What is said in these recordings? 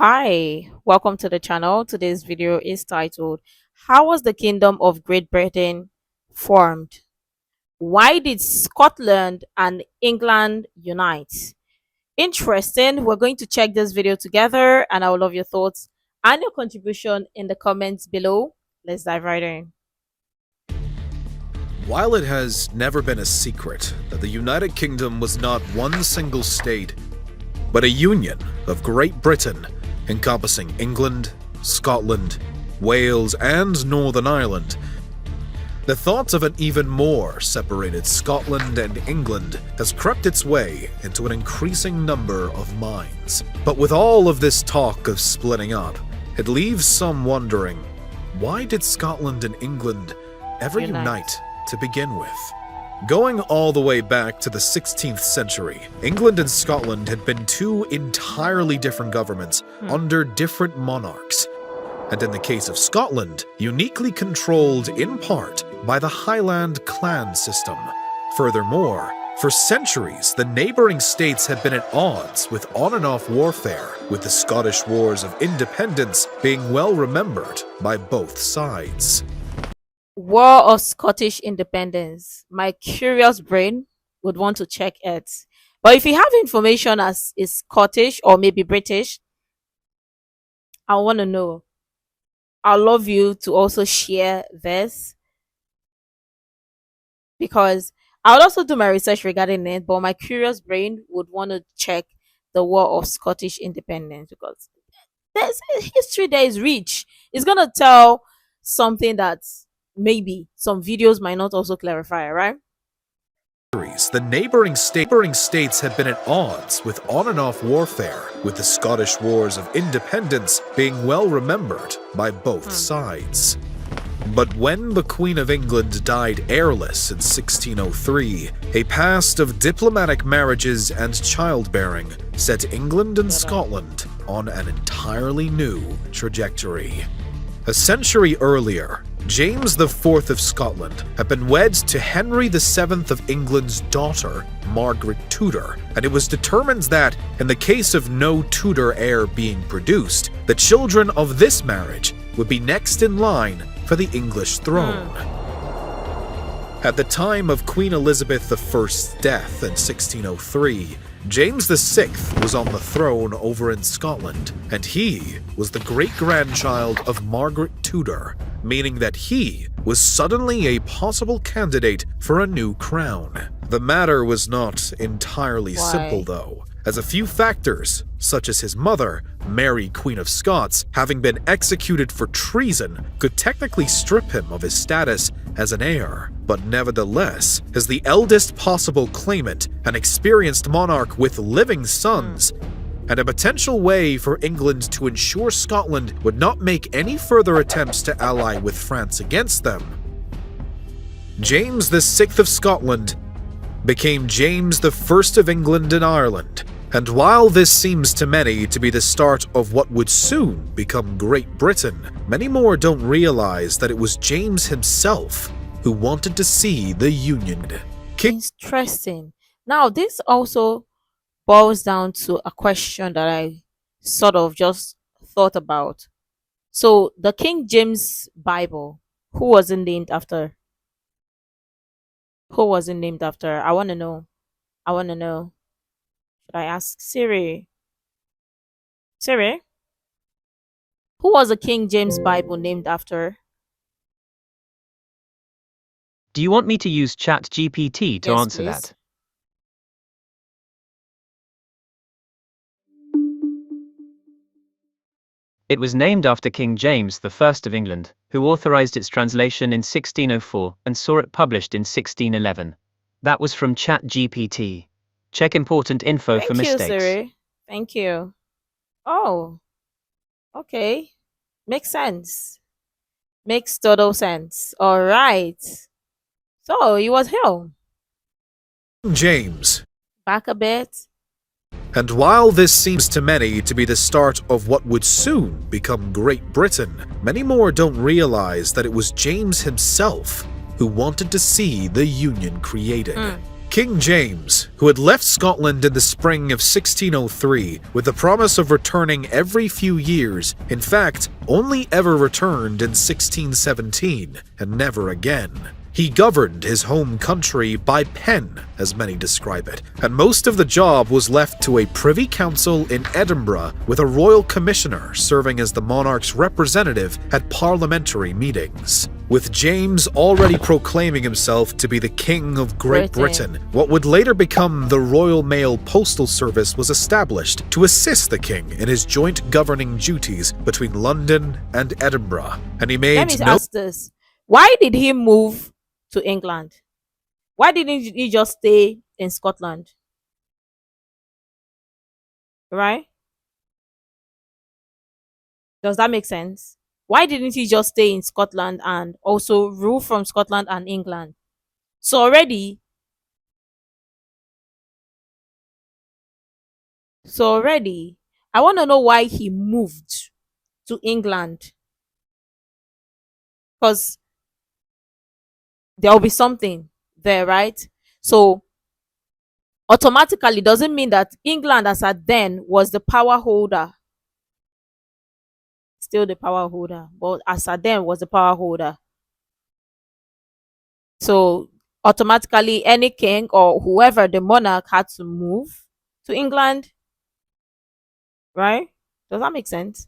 Hi, welcome to the channel. Today's video is titled, How was the Kingdom of Great Britain formed? Why did Scotland and England unite? Interesting. We're going to check this video together and I would love your thoughts and your contribution in the comments below. Let's dive right in. While it has never been a secret that the United Kingdom was not one single state, but a union of Great Britain encompassing England, Scotland, Wales, and Northern Ireland, the thought of an even more separated Scotland and England has crept its way into an increasing number of minds. But with all of this talk of splitting up, it leaves some wondering, why did Scotland and England ever unite to begin with? Going all the way back to the 16th century, England and Scotland had been two entirely different governments under different monarchs, and in the case of Scotland, uniquely controlled in part by the Highland clan system. Furthermore, for centuries, the neighbouring states had been at odds with on-and-off warfare, with the Scottish Wars of Independence being well remembered by both sides. War of Scottish Independence. My curious brain would want to check it. But if you have information as is Scottish or maybe British, I want to know. I'd love you to also share this because I would also do my research regarding it, but my curious brain would want to check the War of Scottish Independence because there's a history there is rich. It's going to tell something that's maybe some videos might not also clarify, right? The neighbouring states had been at odds with on-and-off warfare, with the Scottish Wars of Independence being well remembered by both sides. But when the Queen of England died heirless in 1603, a past of diplomatic marriages and childbearing set England and Scotland on an entirely new trajectory. A century earlier, James IV of Scotland had been wed to Henry VII of England's daughter, Margaret Tudor, and it was determined that, in the case of no Tudor heir being produced, the children of this marriage would be next in line for the English throne. At the time of Queen Elizabeth I's death in 1603, James VI was on the throne over in Scotland, and he was the great-grandchild of Margaret Tudor, meaning that he was suddenly a possible candidate for a new crown. The matter was not entirely simple, though, as a few factors, such as his mother, Mary, Queen of Scots, having been executed for treason, could technically strip him of his status as an heir. But nevertheless, as the eldest possible claimant, an experienced monarch with living sons, and a potential way for England to ensure Scotland would not make any further attempts to ally with France against them, James VI of Scotland became James I of England and Ireland. And while this seems to many to be the start of what would soon become Great Britain, many more don't realize that it was James himself who wanted to see the Union. Interesting. Now, this also boils down to a question that I sort of just thought about. So, the King James Bible, who was it named after? Who was it named after? I want to know. I want to know. Should I ask Siri? Siri? Who was the King James Bible named after? Do you want me to use ChatGPT to Yes, answer please. that? It was named after King James I of England, who authorized its translation in 1604 and saw it published in 1611. That was from ChatGPT. Check important info for mistakes. Thank you, Siri. Thank you. Oh, okay. Makes sense. Makes total sense. All right. So, he was here. James. Back a bit. And while this seems to many to be the start of what would soon become Great Britain, many more don't realize that it was James himself who wanted to see the Union created. King James, who had left Scotland in the spring of 1603 with the promise of returning every few years, in fact, only ever returned in 1617 and never again. He governed his home country by pen, as many describe it, and most of the job was left to a Privy Council in Edinburgh with a royal commissioner serving as the monarch's representative at parliamentary meetings. With James already proclaiming himself to be the King of Great Britain, what would later become the Royal Mail Postal Service was established to assist the king in his joint governing duties between London and Edinburgh. And he made Let me ask this. Why did he move to England? Why didn't he just stay in Scotland? Right? Does that make sense? Why didn't he just stay in Scotland and also rule from Scotland and England? So already, I want to know why he moved to England. Because there will be something there, right? So automatically doesn't mean that England as at then was the power holder. Still the power holder, but as at then was the power holder. So automatically any king or whoever the monarch had to move to England, right? Does that make sense?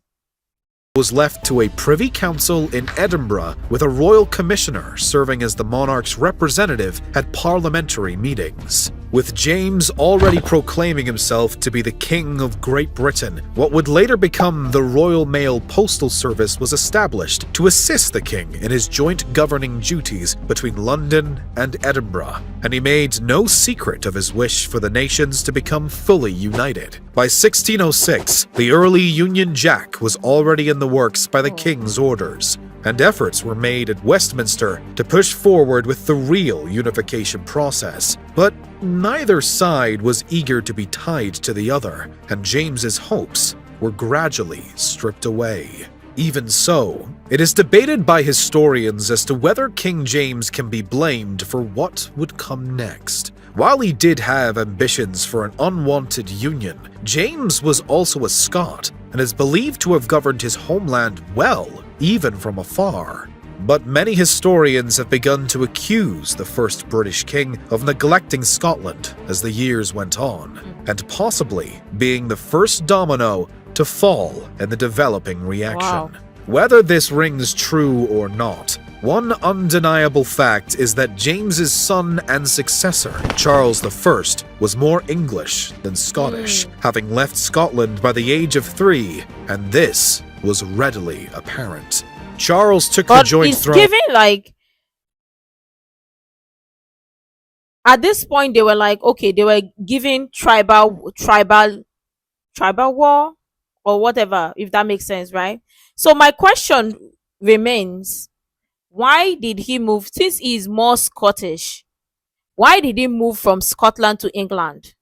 Was left to a Privy Council in Edinburgh with a royal commissioner serving as the monarch's representative at parliamentary meetings. With James already proclaiming himself to be the King of Great Britain, what would later become the Royal Mail Postal Service was established to assist the king in his joint governing duties between London and Edinburgh, and he made no secret of his wish for the nations to become fully united. By 1606, the early Union Jack was already in the works by the king's orders, and efforts were made at Westminster to push forward with the real unification process. But neither side was eager to be tied to the other, and James's hopes were gradually stripped away. Even so, it is debated by historians as to whether King James can be blamed for what would come next. While he did have ambitions for an unwanted union, James was also a Scot and is believed to have governed his homeland well, even from afar. But many historians have begun to accuse the first British king of neglecting Scotland as the years went on, and possibly being the first domino to fall in the developing reaction. Wow. Whether this rings true or not, one undeniable fact is that James's son and successor, Charles I, was more English than Scottish, having left Scotland by the age of 3, and this was readily apparent. Charles took the joint throne. But it's giving like, at this point they were like, okay, they were giving tribal war or whatever, if that makes sense, right? So my question remains, why did he move, since he is more Scottish, why did he move from Scotland to England?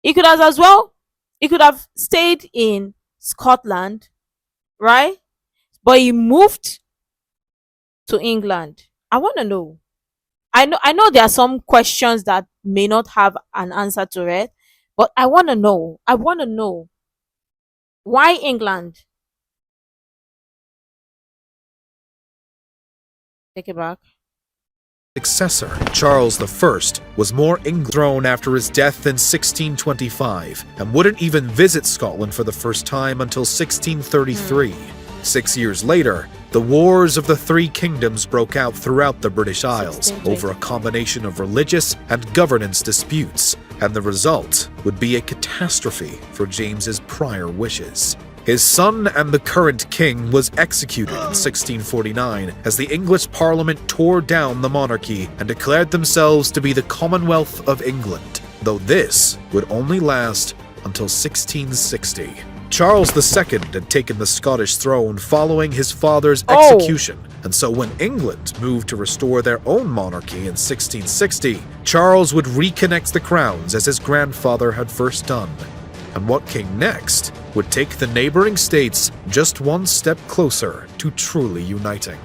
He could have as well, he could have stayed in Scotland, right? But he moved to England. I want to know. I know there are some questions that may not have an answer to it, but I want to know. I want to know. Why England? Take it back. Successor, Charles I, was more English throne after his death in 1625 and wouldn't even visit Scotland for the first time until 1633. 6 years later, the Wars of the Three Kingdoms broke out throughout the British Isles over a combination of religious and governance disputes, and the result would be a catastrophe for James's prior wishes. His son and the current king was executed in 1649 as the English Parliament tore down the monarchy and declared themselves to be the Commonwealth of England, though this would only last until 1660. Charles II had taken the Scottish throne following his father's execution, and so when England moved to restore their own monarchy in 1660, Charles would reconnect the crowns as his grandfather had first done. And what came next would take the neighboring states just one step closer to truly uniting.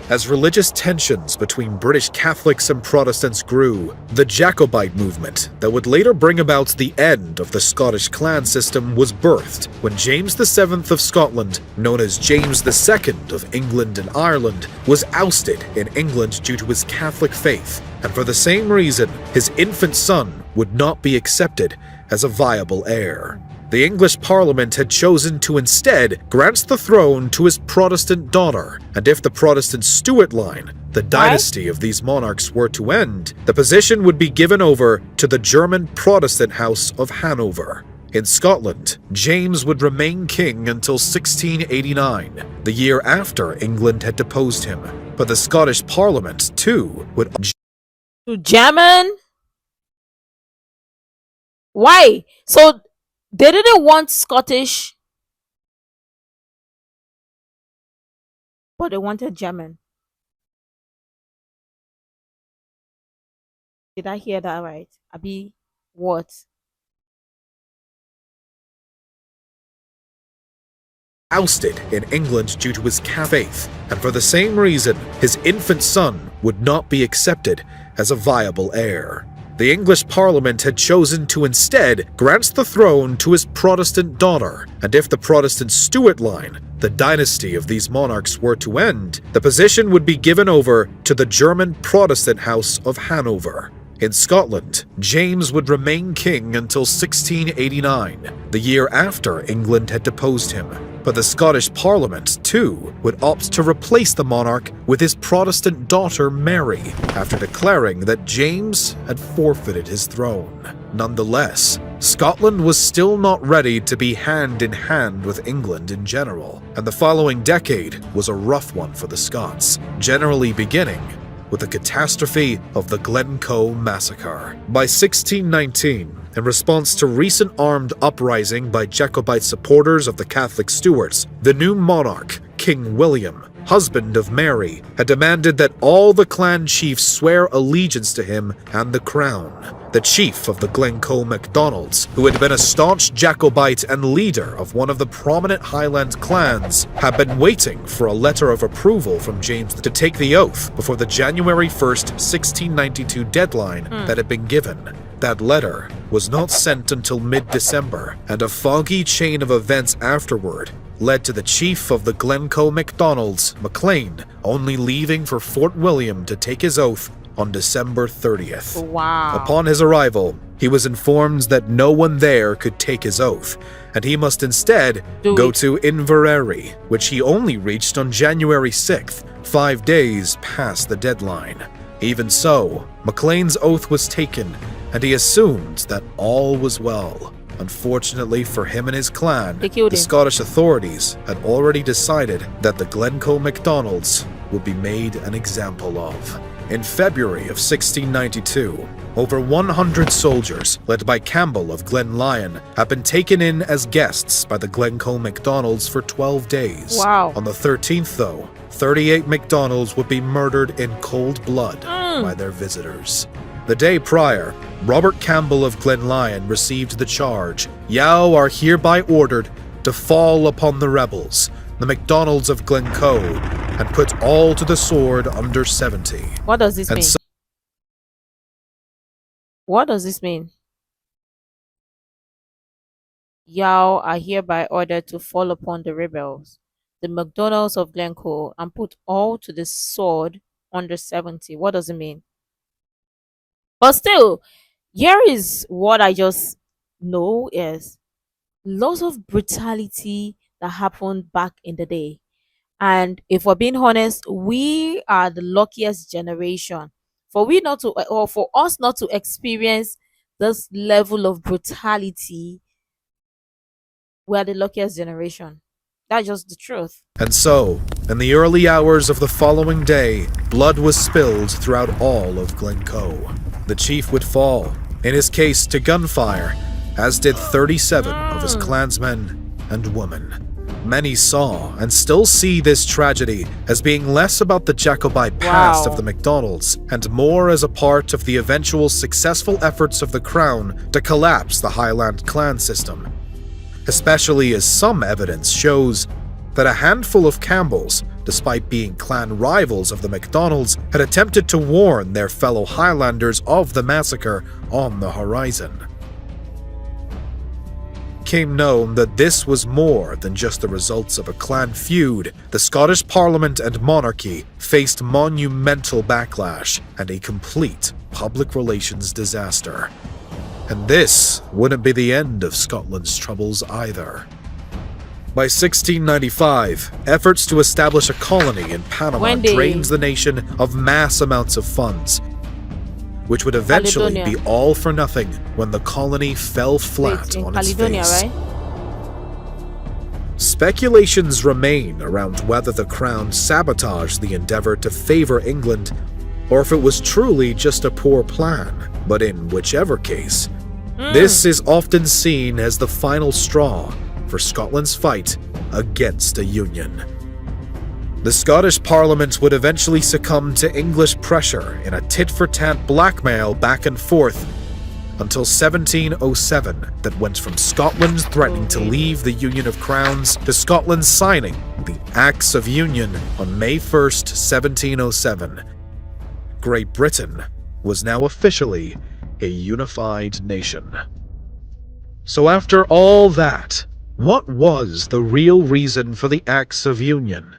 As religious tensions between British Catholics and Protestants grew, the Jacobite movement that would later bring about the end of the Scottish clan system was birthed when James VII of Scotland, known as James II of England and Ireland, was ousted in England due to his Catholic faith, and for the same reason, his infant son would not be accepted as a viable heir. The English Parliament had chosen to instead grant the throne to his Protestant daughter, and if the Protestant Stuart line, the dynasty of these monarchs, were to end, the position would be given over to the German Protestant House of Hanover. In Scotland, James would remain king until 1689, the year after England had deposed him, but the Scottish Parliament, too, would... To German? Why? So they didn't want Scottish, but they wanted German. Did I hear that right? Abi, what? Ousted in England due to his faith, and for the same reason, his infant son would not be accepted as a viable heir. The English Parliament had chosen to instead grant the throne to his Protestant daughter, and if the Protestant Stuart line, the dynasty of these monarchs, were to end, the position would be given over to the German Protestant House of Hanover. In Scotland, James would remain king until 1689, the year after England had deposed him, but the Scottish Parliament, too, would opt to replace the monarch with his Protestant daughter Mary, after declaring that James had forfeited his throne. Nonetheless, Scotland was still not ready to be hand in hand with England in general, and the following decade was a rough one for the Scots, generally beginning with the catastrophe of the Glencoe Massacre. By 1619, in response to recent armed uprising by Jacobite supporters of the Catholic Stuarts, the new monarch, King William, husband of Mary, had demanded that all the clan chiefs swear allegiance to him and the crown. The chief of the Glencoe MacDonalds, who had been a staunch Jacobite and leader of one of the prominent Highland clans, had been waiting for a letter of approval from James to take the oath before the January 1st, 1692 deadline that had been given. That letter was not sent until mid-December, and a foggy chain of events afterward led to the chief of the Glencoe MacDonalds, Maclean, only leaving for Fort William to take his oath on December 30th. Wow. Upon his arrival, he was informed that no one there could take his oath, and he must instead go to Inverary, which he only reached on January 6th, 5 days past the deadline. Even so, Maclean's oath was taken, and he assumed that all was well. Unfortunately for him and his clan, the Scottish authorities had already decided that the Glencoe MacDonalds would be made an example of. In February of 1692, over 100 soldiers, led by Campbell of Glenlyon, had been taken in as guests by the Glencoe MacDonalds for 12 days. Wow. On the 13th, though, 38 MacDonalds would be murdered in cold blood by their visitors. The day prior, Robert Campbell of Glenlyon received the charge, "Yow are hereby ordered to fall upon the rebels, the MacDonalds of Glencoe, and put all to the sword under 70. What does this mean? What does this mean? Yow are hereby ordered to fall upon the rebels, the MacDonalds of Glencoe, and put all to the sword under 70. What does it mean? But still, here is what I just know is lots of brutality that happened back in the day. And if we're being honest, we are the luckiest generation. For we not to, or for us not to experience this level of brutality, we are the luckiest generation. That's just the truth. And so, in the early hours of the following day, blood was spilled throughout all of Glencoe. The chief would fall, in his case to gunfire, as did 37 of his clansmen and women. Many saw and still see this tragedy as being less about the Jacobite past of the MacDonalds and more as a part of the eventual successful efforts of the Crown to collapse the Highland clan system, especially as some evidence shows that a handful of Campbells, despite being clan rivals of the MacDonalds, had attempted to warn their fellow Highlanders of the massacre on the horizon. Became known that this was more than just the results of a clan feud. The Scottish Parliament and monarchy faced monumental backlash and a complete public relations disaster. And this wouldn't be the end of Scotland's troubles either. By 1695, efforts to establish a colony in Panama drained the nation of mass amounts of funds, which would eventually be all for nothing when the colony fell flat on its face. Right? Speculations remain around whether the Crown sabotaged the endeavour to favour England, or if it was truly just a poor plan. But in whichever case, this is often seen as the final straw for Scotland's fight against a union. The Scottish Parliament would eventually succumb to English pressure in a tit-for-tat blackmail back and forth until 1707 that went from Scotland threatening to leave the Union of Crowns to Scotland signing the Acts of Union on May 1st, 1707. Great Britain was now officially a unified nation. So after all that, what was the real reason for the Acts of Union?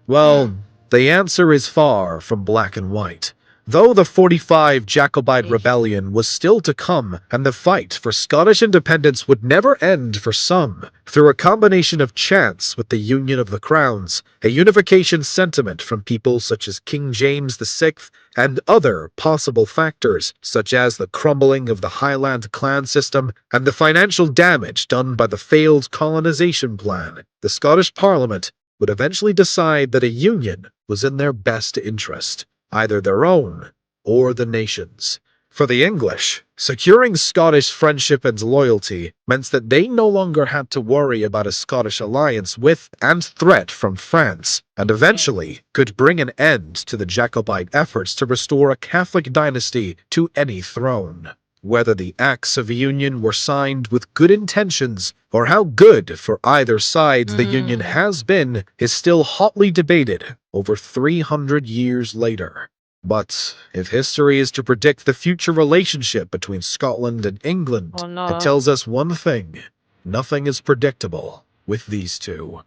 Well, the answer is far from black and white. Though the 45 Jacobite rebellion was still to come, and the fight for Scottish independence would never end for some, through a combination of chance with the Union of the Crowns, a unification sentiment from people such as King James VI, and other possible factors, such as the crumbling of the Highland clan system and the financial damage done by the failed colonization plan, the Scottish Parliament would eventually decide that a union was in their best interest, either their own or the nation's. For the English, securing Scottish friendship and loyalty meant that they no longer had to worry about a Scottish alliance with and threat from France, and eventually could bring an end to the Jacobite efforts to restore a Catholic dynasty to any throne. Whether the Acts of Union were signed with good intentions, or how good for either side the Union has been, is still hotly debated over 300 years later. But if history is to predict the future relationship between Scotland and England, it tells us one thing: nothing is predictable with these two.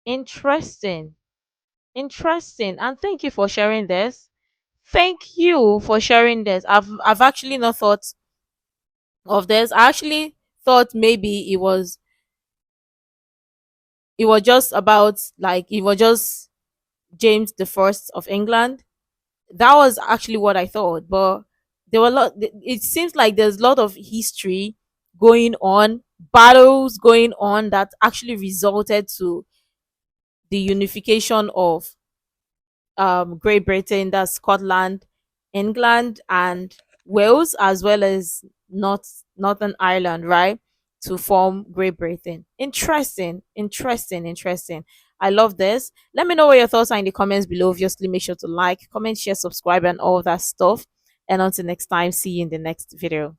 Interesting. Interesting. And thank you for sharing this. Thank you for sharing this. I've actually not thought of this. I actually thought maybe it was just about, like, it was just James the First of England. That was actually what I thought. But there were a lot. It seems like there's a lot of history going on, battles going on that actually resulted to the unification of Great Britain, that's Scotland, England, and Wales, as well as Northern Ireland, right, to form Great Britain. Interesting, interesting, interesting. I love this. Let me know what your thoughts are in the comments below. Obviously, make sure to like, comment, share, subscribe, and all that stuff. And until next time, see you in the next video.